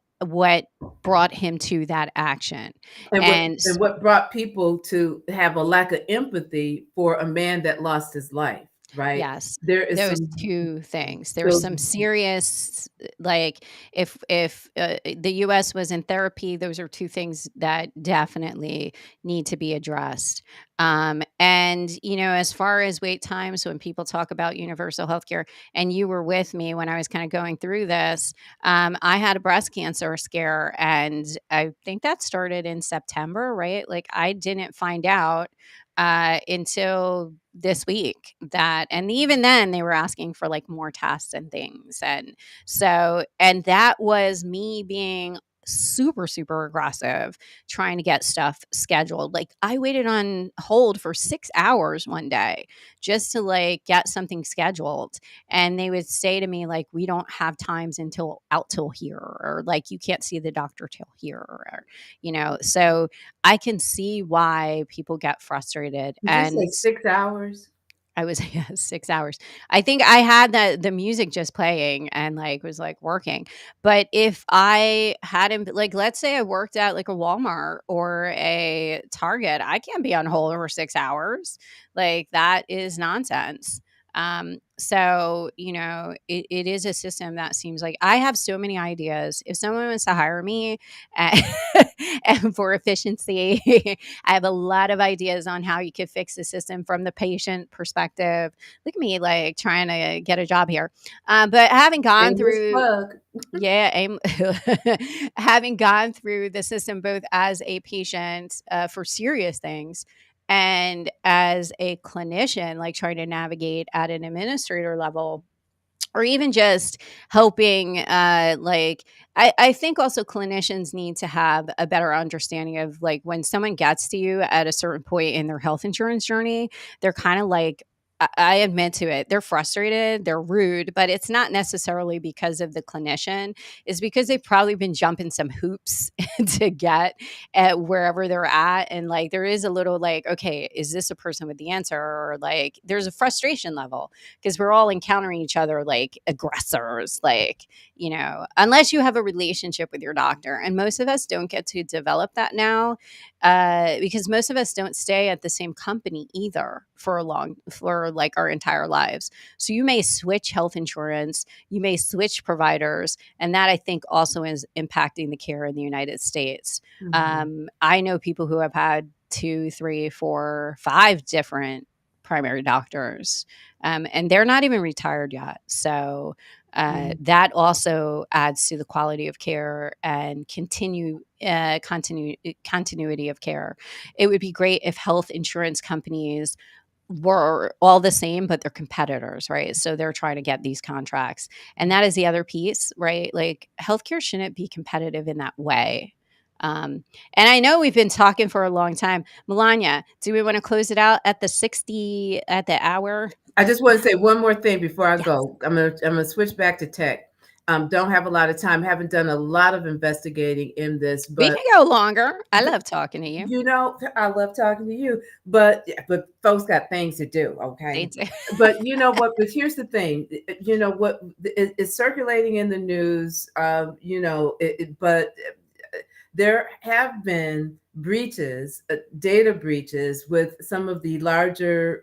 brought him to that action. And what And and what brought people to have a lack of empathy for a man that lost his life, right? yes, There is those some two things. There's those some serious, like, if the U.S. was in therapy, those are two things that definitely need to be addressed. And as far as wait times, when people talk about universal healthcare, and you were with me when I was kind of going through this, I had a breast cancer scare, and I think that started in September, right? Like, I didn't find out until this week that, and even then they were asking for like more tests and things. And so, and that was me being super, super aggressive trying to get stuff scheduled. Like, I waited on hold for 6 hours one day just to like get something scheduled. And they would say to me, like, we don't have times until out till here, or like, you can't see the doctor till here, so I can see why people get frustrated. Did you say And 6 hours? I was yeah, 6 hours. I think I had the music just playing and, like, was, like, working. But if I hadn't, like, let's say I worked at, like, a Walmart or a Target, I can't be on hold for 6 hours. Like, that is nonsense. So, it is a system that seems like I have so many ideas. If someone wants to hire me, uh, and for efficiency, I have a lot of ideas on how you could fix the system from the patient perspective. Look at me, like, trying to get a job here. But having gone Shameless through, plug. yeah, having gone through the system both as a patient for serious things and as a clinician, like trying to navigate at an administrator level, or even just helping, like, I think also clinicians need to have a better understanding of like when someone gets to you at a certain point in their health insurance journey, they're kind of like, I admit to it, they're frustrated, they're rude, but it's not necessarily because of the clinician. It's because they've probably been jumping some hoops to get at wherever they're at. And like, there is a little like, okay, is this a person with the answer? Or like, there's a frustration level because we're all encountering each other like aggressors, like, unless you have a relationship with your doctor. And most of us don't get to develop that now, because most of us don't stay at the same company either for like our entire lives. So you may switch health insurance, you may switch providers, and that I think also is impacting the care in the United States. Mhm. I know people who have had two, three, four, five different primary doctors, and they're not even retired yet. So Mm. that also adds to the quality of care and continuity of care. It would be great if health insurance companies were all the same, but they're competitors, right? So they're trying to get these contracts. And that is the other piece, right? Like, healthcare shouldn't be competitive in that way. And I know we've been talking for a long time. Melania, do we want to close it out at the hour? I just want to say one more thing before I Yes. go. I'm gonna switch back to tech. Don't have a lot of time. Haven't done a lot of investigating in this, We but can go longer. I love talking to you. I love talking to you. But folks got things to do. They Okay. do. But you know what? But here's the thing. You know what? It's circulating in the news. But there have been breaches, data breaches with some of the larger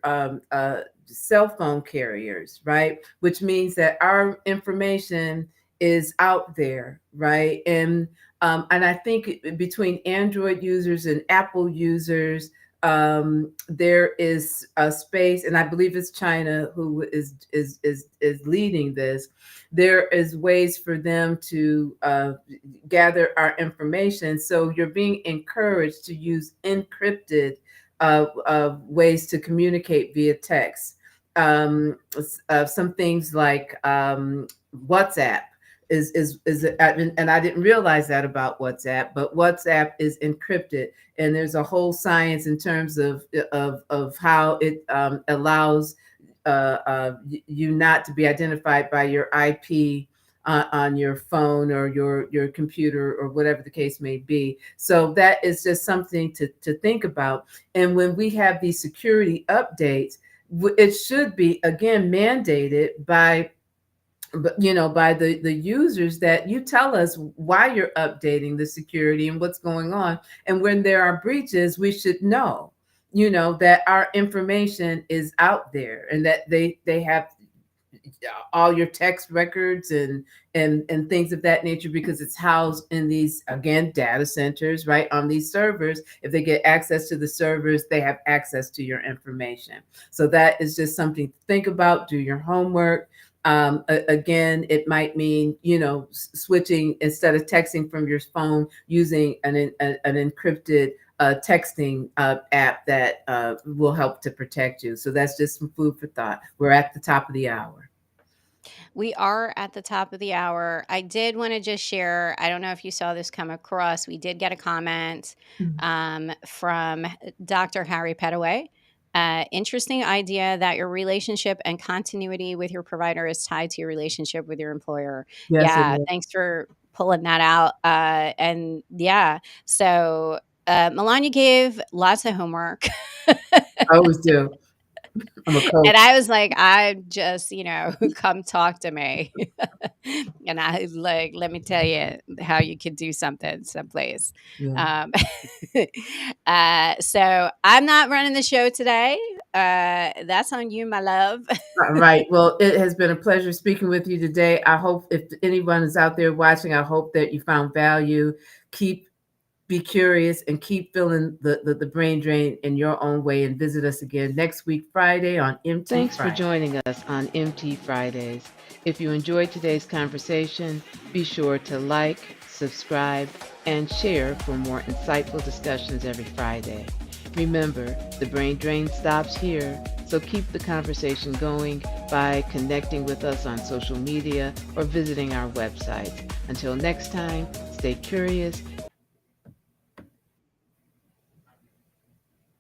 cell phone carriers, right? Which means that our information is out there, right? And I think between Android users and Apple users, there is a space, and I believe it's China who is leading this. There is ways for them to gather our information. So you're being encouraged to use encrypted ways to communicate via text. Some things like WhatsApp and I didn't realize that about WhatsApp, but WhatsApp is encrypted, and there's a whole science in terms of how it allows you not to be identified by your IP on your phone or your computer or whatever the case may be. So that is just something to think about. And when we have these security updates, it should be again mandated by by the users, that you tell us why you're updating the security and what's going on. And when there are breaches, we should know, that our information is out there, and that they have all your text records and things of that nature, because it's housed in these, again, data centers, right, on these servers. If they get access to the servers, they have access to your information. So that is just something to think about. Do your homework. Again, it might mean, switching, instead of texting from your phone, using an encrypted texting app that will help to protect you. So that's just some food for thought. We're at the top of the hour. We are at the top of the hour. I did want to just share, I don't know if you saw this come across. We did get a comment from Dr. Harry Petaway. Interesting idea that your relationship and continuity with your provider is tied to your relationship with your employer. Yes, it Yeah, is. thanks for pulling that out. And yeah, so Melonya gave lots of homework. I always do. I'm a coach. And I was like, I just, come talk to me. And I like, let me tell you how you could do something someplace. Yeah. So I'm not running the show today. That's on you, my love. All right. Well, it has been a pleasure speaking with you today. I hope if anyone is out there watching, I hope that you found value. Be curious and keep feeling the brain drain in your own way, and visit us again next week, Friday, on MT Thanks for Friday. joining us on MT Fridays. If you enjoyed today's conversation, be sure to like, subscribe, and share for more insightful discussions every Friday. Remember, the brain drain stops here, so keep the conversation going by connecting with us on social media or visiting our website. Until next time, stay curious